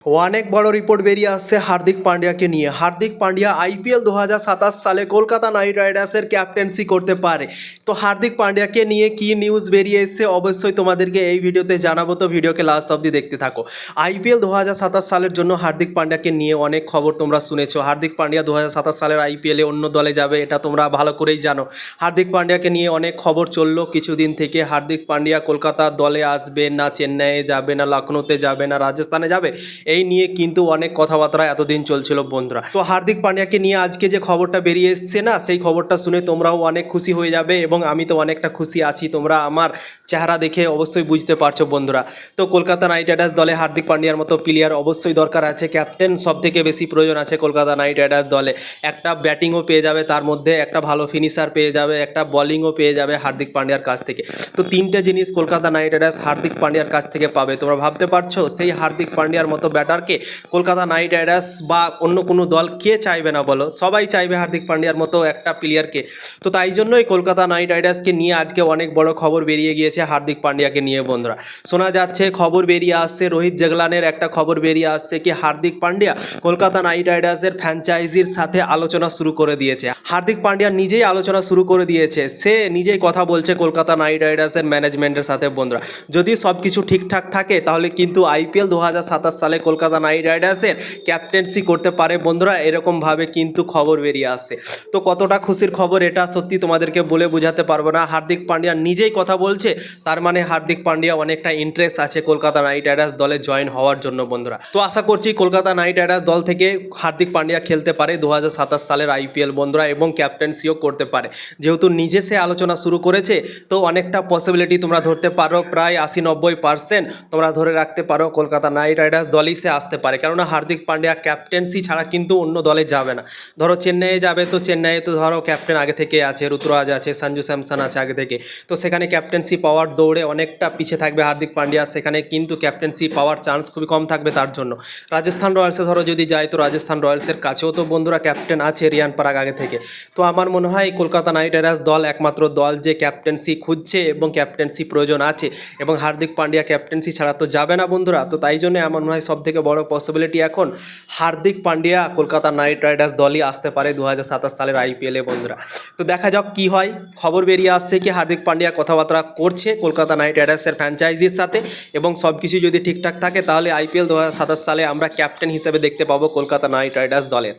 অনেক বড় রিপোর্ট বেরিয়ে আসছে হার্দিক পান্ডিয়াকে নিয়ে। হার্দিক পান্ডিয়া আইপিএল 2027 সালে কলকাতা নাইট রাইডার্সের ক্যাপ্টেন্সি করতে পারে। তো হার্দিক পান্ডিয়াকে নিয়ে কি নিউজ বেরিয়ে এসছে অবশ্যই তোমাদেরকে এই ভিডিওতে জানাবো, তো ভিডিওকে লাস্ট অবধি দেখতে থাকো। আইপিএল 2027 সালের জন্য হার্দিক পান্ডিয়াকে নিয়ে অনেক খবর তোমরা শুনেছো। হার্দিক পান্ডিয়া 2027 সালের আইপিএলে অন্য দলে যাবে, এটা তোমরা ভালো করেই জানো। হার্দিক পান্ডিয়াকে নিয়ে অনেক খবর চললো কিছুদিন থেকে। হার্দিক পান্ডিয়া কলকাতার দলে আসবে না, চেন্নাইয়ে যাবে না, লখনৌতে যাবে না, রাজস্থানে যাবে, এই নিয়ে কিন্তু অনেক কথাবার্তা এতদিন চলছিল বন্ধুরা। তো হার্দিক পান্ডিয়াকে নিয়ে আজকে যে খবরটা বেরিয়ে এসছে না, সেই খবরটা শুনে তোমরাও অনেক খুশি হয়ে যাবে এবং আমি তো অনেকটা খুশি আছি, তোমরা আমার চেহারা দেখে অবশ্যই বুঝতে পারছো বন্ধুরা। তো কলকাতা নাইট রাইডার্স দলে হার্দিক পান্ডিয়ার মতো প্লেয়ার অবশ্যই দরকার আছে। ক্যাপ্টেন সব থেকে বেশি প্রয়োজন আছে কলকাতা নাইট রাইডার্স দলে। একটা ব্যাটিংও পেয়ে যাবে, তার মধ্যে একটা ভালো ফিনিশার পেয়ে যাবে, একটা বলিংও পেয়ে যাবে হার্দিক পান্ডিয়ার কাছ থেকে। তো তিনটে জিনিস কলকাতা নাইট রাইডার্স হার্দিক পান্ডিয়ার কাছ থেকে পাবে। তোমরা ভাবতে পারছো সেই হার্দিক পান্ডিয়ার মতো ব্যাটারকে কলকাতা নাইট রাইডার্স বা অন্য কোনো দল কে চাইবে না বলো? সবাই চাইবে হার্দিক পান্ডিয়ার মতো একটা প্লেয়ারকে। তো তাই জন্যই কলকাতা নাইট রাইডার্সকে নিয়ে আজকে অনেক বড় খবর বেরিয়ে গিয়েছে হার্দিক পান্ডিয়াকে নিয়ে বন্ধুরা। শোনা যাচ্ছে, খবর বেরিয়ে আসছে, রোহিত জাগলানের একটা খবর বেরিয়ে আসছে কি হার্দিক পান্ডিয়া কলকাতা নাইট রাইডার্সের ফ্র্যাঞ্চাইজির সাথে আলোচনা শুরু করে দিয়েছে। হার্দিক পান্ডিয়া নিজেই আলোচনা শুরু করে দিয়েছে, সে নিজেই কথা বলছে কলকাতা নাইট রাইডার্সের ম্যানেজমেন্টের সাথে বন্ধুরা। যদি সব কিছু ঠিকঠাক থাকে তাহলে কিন্তু আইপিএল 2027 সালে কলকাতা নাইট রাইডার্সের ক্যাপ্টেন্সি করতে পারে বন্ধুরা, এরকমভাবে কিন্তু খবর বেরিয়ে আসছে। তো কতটা খুশির খবর এটা সত্যি তোমাদেরকে বলে বোঝাতে পারবো না। হার্দিক পান্ডিয়া নিজেই কথা বলছে, তার মানে হার্দিক পান্ডিয়া অনেকটা ইন্টারেস্ট আছে কলকাতা নাইট রাইডার্স দলে জয়েন হওয়ার জন্য বন্ধুরা। তো আশা করছি কলকাতা নাইট রাইডার্স দল থেকে হার্দিক পান্ডিয়া খেলতে পারে 2027 সালের আইপিএল বন্ধুরা, এবং ক্যাপ্টেন্সিও করতে পারে। যেহেতু নিজে সে আলোচনা শুরু করেছে, তো অনেকটা পসিবিলিটি তোমরা ধরতে পারো, প্রায় 80-90% তোমরা ধরে রাখতে পারো কলকাতা নাইট রাইডার্স দলই সে আসতে পারে। কেননা হার্দিক পান্ডিয়া ক্যাপ্টেন্সি ছাড়া কিন্তু অন্য দলে যাবে না। ধরো চেন্নাইয়ে যাবে, তো চেন্নাইয়ে তো ধরো ক্যাপ্টেন আগে থেকে আছে, ঋতুরাজ আছে, সঞ্জু স্যামসন আছে আগে থেকে। তো সেখানে ক্যাপ্টেন্সি পাওয়ার দৌড়ে অনেকটা পিছিয়ে থাকবে হার্দিক পান্ডিয়া, সেখানে কিন্তু ক্যাপ্টেন্সি পাওয়ার চান্স খুবই কম থাকবে তার জন্য। রাজস্থান রয়্যালসে ধরো যদি যায়, তো রাজস্থান রয়্যালসের কাছেও তো বন্ধুরা ক্যাপ্টেন আছে রিয়ান পরাগ আগে থেকে। তো আমার মনে হয় কলকাতা নাইট রাইডার্স দল একমাত্র দল যে ক্যাপ্টেন্সি খুঁজছে এবং ক্যাপ্টেন্সি প্রয়োজন আছে, এবং হার্দিক পান্ডিয়া ক্যাপ্টেন্সি ছাড়া তো যাবে না বন্ধুরা। তো তাই জন্য আমার মনে হয় সবথেকে বড় পসিবিলিটি এখন হার্দিক পান্ডিয়া কলকাতা নাইট রাইডার্স দলই আসতে পারে 2027 সালের আইপিএলে বন্ধুরা। তো দেখা যাক কি হয়। খবর বেরিয়ে আসছে কি হার্দিক পান্ডিয়া কথাবার্তা করছে কলকাতা নাইট রাইডার্সের ফ্র্যাঞ্চাইজির সাথে, এবং সব কিছু যদি ঠিকঠাক থাকে তাহলে আইপিএল 2027 সালে আমরা ক্যাপ্টেন হিসেবে দেখতে পাবো কলকাতা নাইট রাইডার্স দলের।